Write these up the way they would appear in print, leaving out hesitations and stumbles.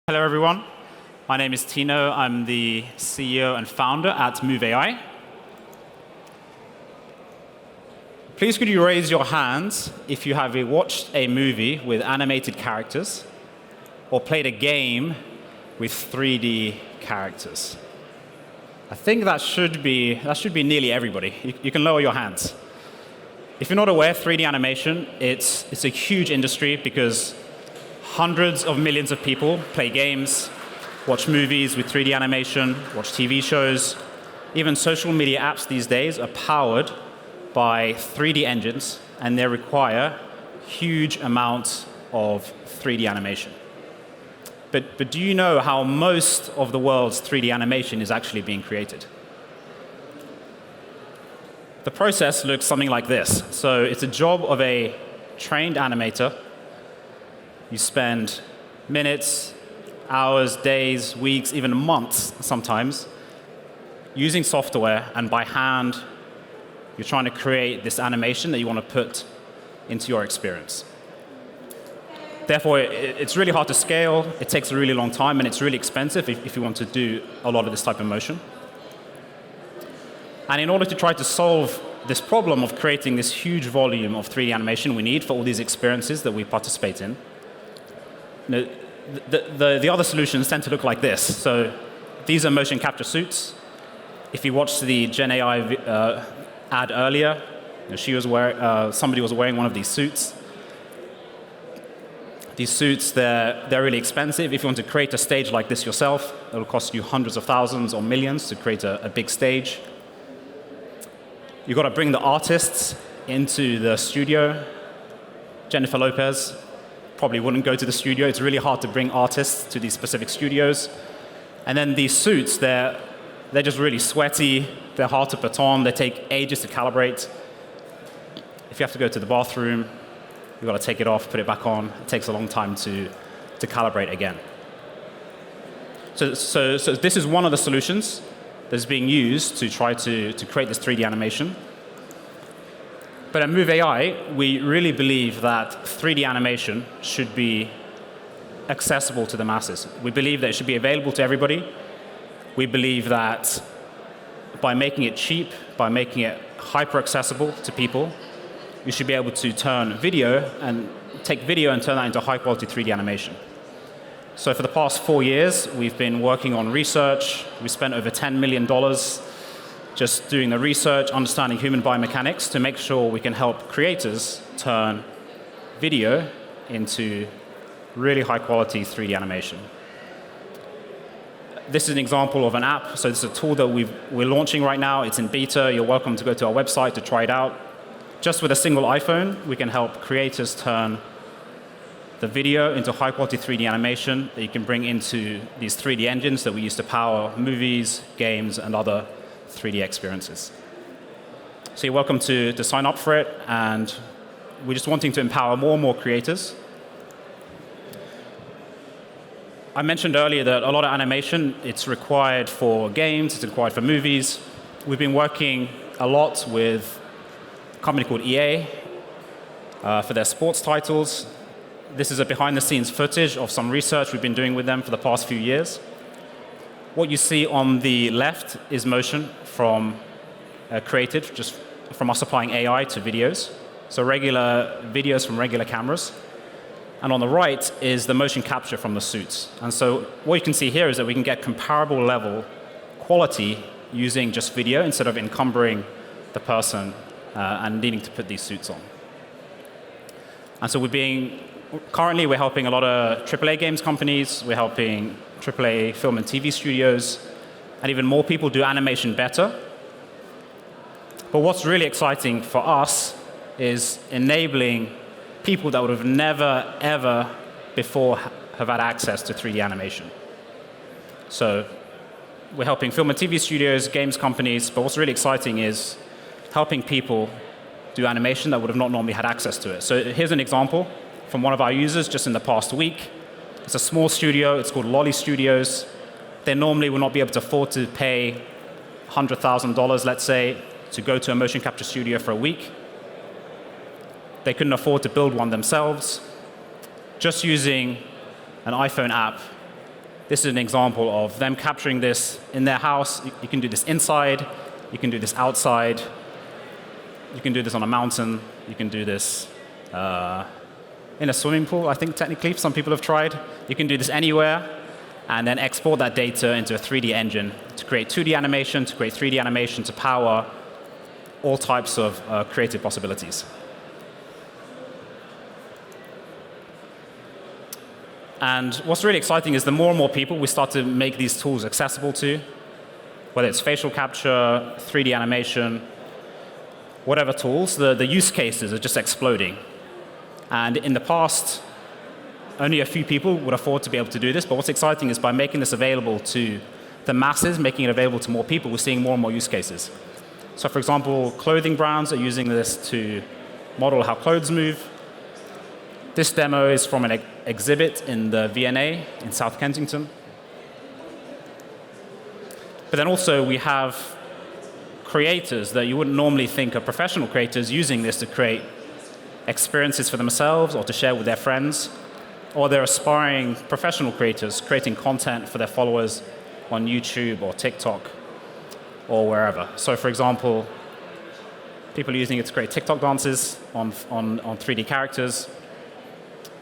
Hello, everyone. My name is Tino. I'm the CEO and founder at Move AI. Please could you raise your hands if you have watched a movie with animated characters or played a game with 3D characters? I think that should be nearly everybody. You can lower your hands. If you're not aware, 3D animation, it's a huge industry because hundreds of millions of people play games, watch movies with 3D animation, watch TV shows. Even social media apps these days are powered by 3D engines, and they require huge amounts of 3D animation. But do you know how most of the world's 3D animation is actually being created? The process looks something like this. So it's a job of a trained animator. You spend minutes, hours, days, weeks, even months sometimes, using software, and by hand, you're trying to create this animation that you want to put into your experience. Therefore, it's really hard to scale, it takes a really long time, and it's really expensive if you want to do a lot of this type of motion. And in order to try to solve this problem of creating this huge volume of 3D animation we need for all these experiences that we participate in, the other solutions tend to look like this. So these are motion capture suits. If you watched the Gen AI ad earlier, somebody was wearing one of these suits. These suits, they're really expensive. If you want to create a stage like this yourself, it'll cost you hundreds of thousands or millions to create a big stage. You've got to bring the artists into the studio. Jennifer Lopez probably wouldn't go to the studio. It's really hard to bring artists to these specific studios. And then these suits, they're just really sweaty. They're hard to put on. They take ages to calibrate. If you have to go to the bathroom, you've got to take it off, put it back on. It takes a long time to calibrate again. So this is one of the solutions that's being used to try to create this 3D animation. But at Move AI, we really believe that 3D animation should be accessible to the masses. We believe that it should be available to everybody. We believe that by making it cheap, by making it hyper accessible to people, you should be able to turn video and take video and turn that into high quality 3D animation. So for the past 4 years, we've been working on research. We spent over $10 million just doing the research, understanding human biomechanics to make sure we can help creators turn video into really high quality 3D animation. This is an example of an app. So this is a tool that we're launching right now. It's in beta. You're welcome to go to our website to try it out. Just with a single iPhone, we can help creators turn the video into high quality 3D animation that you can bring into these 3D engines that we use to power movies, games, and other 3D experiences. So you're welcome to sign up for it, and we're just wanting to empower more and more creators. I mentioned earlier that a lot of animation, it's required for games, it's required for movies. We've been working a lot with a company called EA for their sports titles. This is a behind-the-scenes footage of some research we've been doing with them for the past few years. What you see on the left is motion created just from us applying AI to videos. So regular videos from regular cameras. And on the right is the motion capture from the suits. And so what you can see here is that we can get comparable level quality using just video instead of encumbering the person and needing to put these suits on. And so currently we're helping a lot of AAA games companies. We're helping AAA film and TV studios, and even more people do animation better. But what's really exciting for us is enabling people that would have never, ever before have had access to 3D animation. So we're helping film and TV studios, games companies, but what's really exciting is helping people do animation that would have not normally had access to it. So here's an example from one of our users just in the past week. It's a small studio. It's called Lolly Studios. They normally will not be able to afford to pay $100,000, let's say, to go to a motion capture studio for a week. They couldn't afford to build one themselves. Just using an iPhone app This is an example of them capturing this in their house. You can do this inside. You can do this outside. You can do this on a mountain. You can do this in a swimming pool, I think, technically. Some people have tried. You can do this anywhere, and then export that data into a 3D engine to create 2D animation, to create 3D animation, to power all types of creative possibilities. And what's really exciting is the more and more people we start to make these tools accessible to, whether it's facial capture, 3D animation, whatever tools, the use cases are just exploding. And in the past, only a few people would afford to be able to do this. But what's exciting is by making this available to the masses, making it available to more people, we're seeing more and more use cases. So for example, clothing brands are using this to model how clothes move. This demo is from an exhibit in the V&A in South Kensington. But then also we have creators that you wouldn't normally think are professional creators using this to create experiences for themselves or to share with their friends. Or they're aspiring professional creators creating content for their followers on YouTube or TikTok or wherever. So for example, people are using it to create TikTok dances on 3D characters.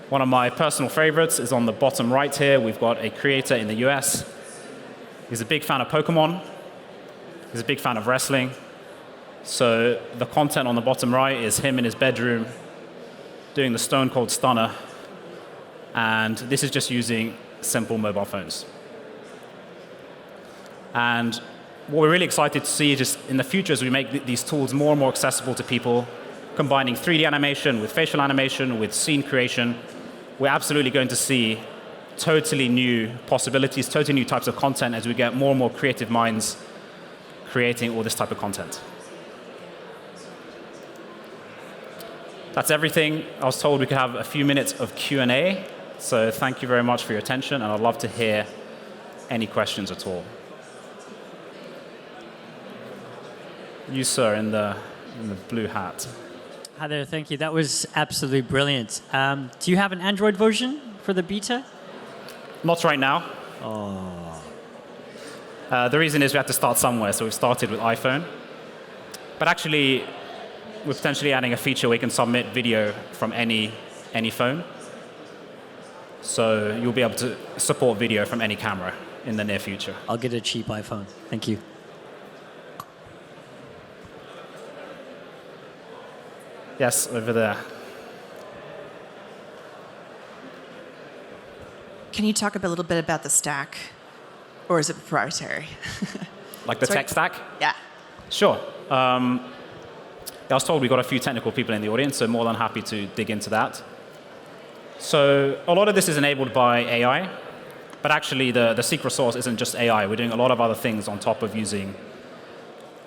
One of my personal favorites is on the bottom right here. We've got a creator in the US. He's a big fan of Pokemon. He's a big fan of wrestling. So the content on the bottom right is him in his bedroom doing the Stone Cold Stunner. And this is just using simple mobile phones. And what we're really excited to see just in the future as we make these tools more and more accessible to people, combining 3D animation with facial animation, with scene creation, we're absolutely going to see totally new possibilities, totally new types of content as we get more and more creative minds creating all this type of content. That's everything. I was told we could have a few minutes of Q&A, so thank you very much for your attention, and I'd love to hear any questions at all. You, sir, in the blue hat. Hi there, thank you. That was absolutely brilliant. Do you have an Android version for the beta? Not right now. Oh. The reason is we had to start somewhere, so we've started with iPhone. But actually, we're potentially adding a feature where you can submit video from any phone. So you'll be able to support video from any camera in the near future. I'll get a cheap iPhone. Thank you. Yes, over there. Can you talk a little bit about the stack? Or is it proprietary? Like the tech stack? Yeah. Sure. I was told we got a few technical people in the audience, so more than happy to dig into that. So a lot of this is enabled by AI, but actually the secret sauce isn't just AI. We're doing a lot of other things on top of using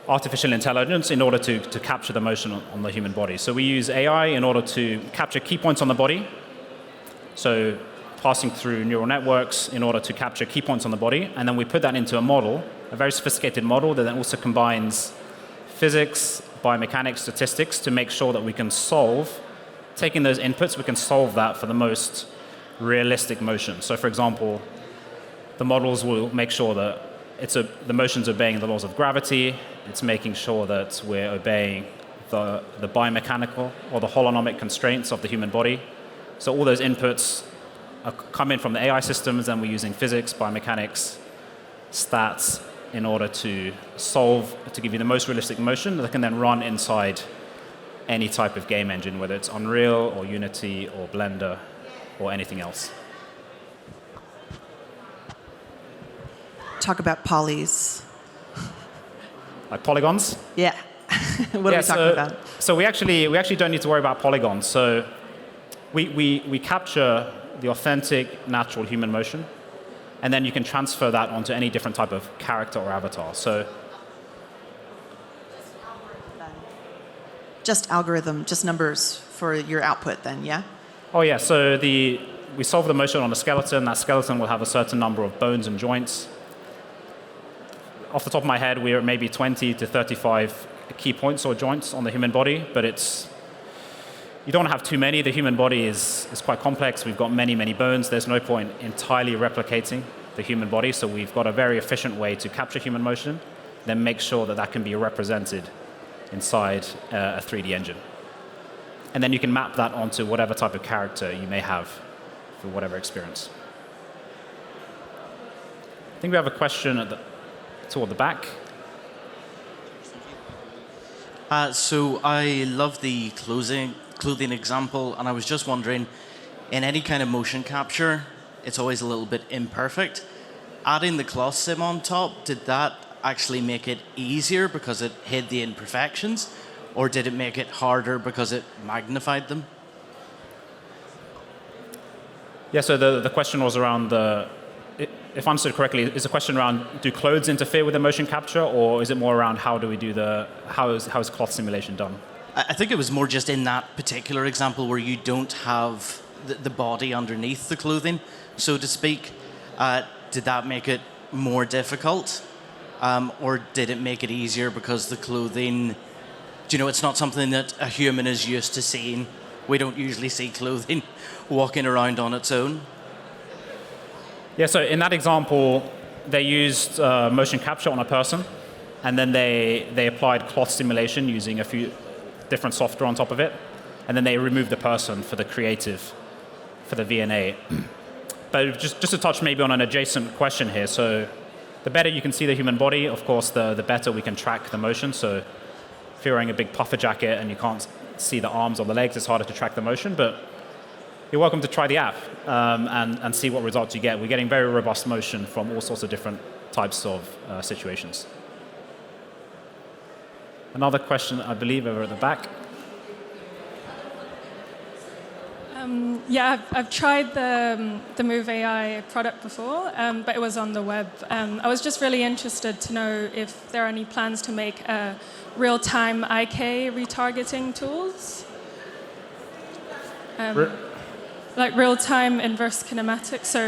artificial intelligence in order to capture the motion on the human body. So we use AI in order to capture key points on the body. So passing through neural networks in order to capture key points on the body. And then we put that into a model, a very sophisticated model that then also combines physics, biomechanics, statistics to make sure that we can solve, taking those inputs, we can solve that for the most realistic motion. So for example, the models will make sure that the motion's obeying the laws of gravity. It's making sure that we're obeying the biomechanical or the holonomic constraints of the human body. So all those inputs come in from the AI systems, and we're using physics, biomechanics, stats in order to give you the most realistic motion that can then run inside any type of game engine, whether it's Unreal or Unity or Blender or anything else. Talk about polys. Like polygons? Yeah. What are we talking about? So we actually don't need to worry about polygons. So we capture the authentic, natural human motion, and then you can transfer that onto any different type of character or avatar. So just algorithm, just numbers for your output then, yeah? Oh yeah, so we solve the motion on a skeleton. That skeleton will have a certain number of bones and joints. Off the top of my head, we're at maybe 20 to 35 key points or joints on the human body, but you don't have too many. The human body is quite complex. We've got many, many bones. There's no point entirely replicating the human body. So we've got a very efficient way to capture human motion, then make sure that that can be represented inside a 3D engine. And then you can map that onto whatever type of character you may have for whatever experience. I think we have a question toward the back. So I love the clothing example, and I was just wondering, in any kind of motion capture, it's always a little bit imperfect. Adding the cloth sim on top, did that actually make it easier because it hid the imperfections, or did it make it harder because it magnified them? Yeah, so the question was around if I understood correctly, is the question around do clothes interfere with the motion capture, or is it more around how do we do how is cloth simulation done? I think it was more just in that particular example where you don't have the body underneath the clothing, so to speak. Did that make it more difficult, or did it make it easier because the clothing, it's not something that a human is used to seeing. We don't usually see clothing walking around on its own. Yeah, so in that example, they used motion capture on a person, and then they applied cloth simulation using a few different software on top of it, and then they removed the person for the creative, for the VNA. But just to touch maybe on an adjacent question here, so the better you can see the human body, of course, the better we can track the motion. So if you're wearing a big puffer jacket and you can't see the arms or the legs, it's harder to track the motion, but you're welcome to try the app and see what results you get. We're getting very robust motion from all sorts of different types of situations. Another question, I believe, over at the back. Yeah, I've tried the Move AI product before, but it was on the web. I was just really interested to know if there are any plans to make real-time IK retargeting tools. Like real-time inverse kinematics. So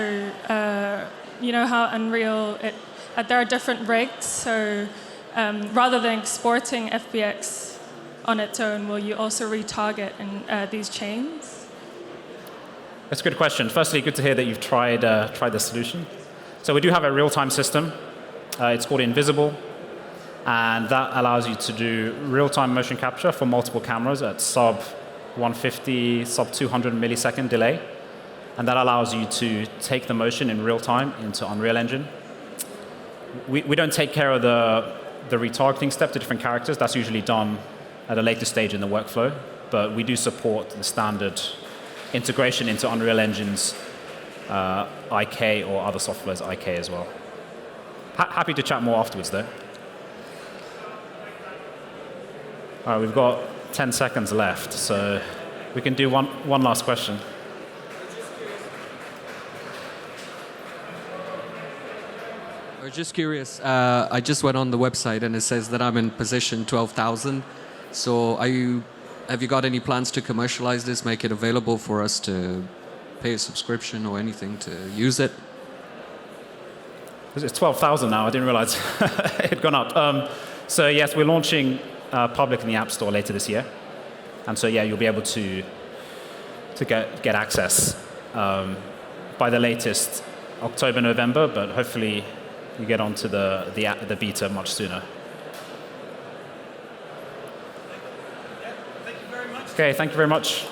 you know how Unreal, there are different rigs. So rather than exporting FBX on its own, will you also retarget in these chains? That's a good question. Firstly, good to hear that you've tried the solution. So we do have a real-time system. It's called Invisible, and that allows you to do real-time motion capture for multiple cameras at sub 150, sub 200 millisecond delay, and that allows you to take the motion in real time into Unreal Engine. We don't take care of the retargeting step to different characters. That's usually done at a later stage in the workflow, but we do support the standard integration into Unreal Engine's IK or other software's IK as well. Happy to chat more afterwards, though. All right, we've got 10 seconds left, so we can do one last question. I was just curious. I just went on the website and it says that I'm in position 12,000. So have you got any plans to commercialize this, make it available for us to pay a subscription or anything to use it? It's 12,000 now. I didn't realize it had gone up. So yes, we're launching public in the App Store later this year. And so yeah, you'll be able to get access by the latest October, November, but hopefully you get onto the beta much sooner. Okay, thank you very much.